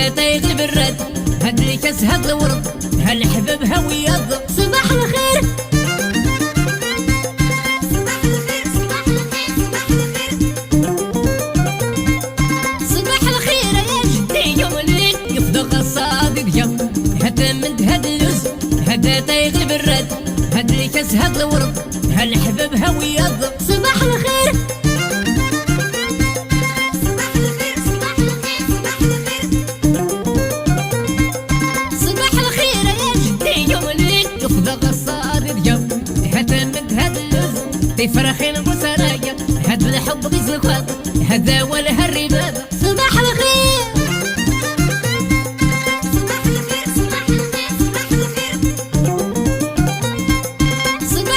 هذا تيغلب الرد، هاد الكاس هاد الورد، هالحباب هويض. صباح الخير صباح الخير يا جدي يوم الليل يفضق الصادق جا، هذا من هاد اللوز، هذا تيغلب الرد، هاد الكاس هاد الورد، هالحباب هويض. صباح الخير صباح الخير يا جدي يوم الليل يفضق الصادق جا، هذا من هاد اللوز، تفرخين بسرايا، هاد الحب غيزلق، هذا ولا هالربابة. صباح الخير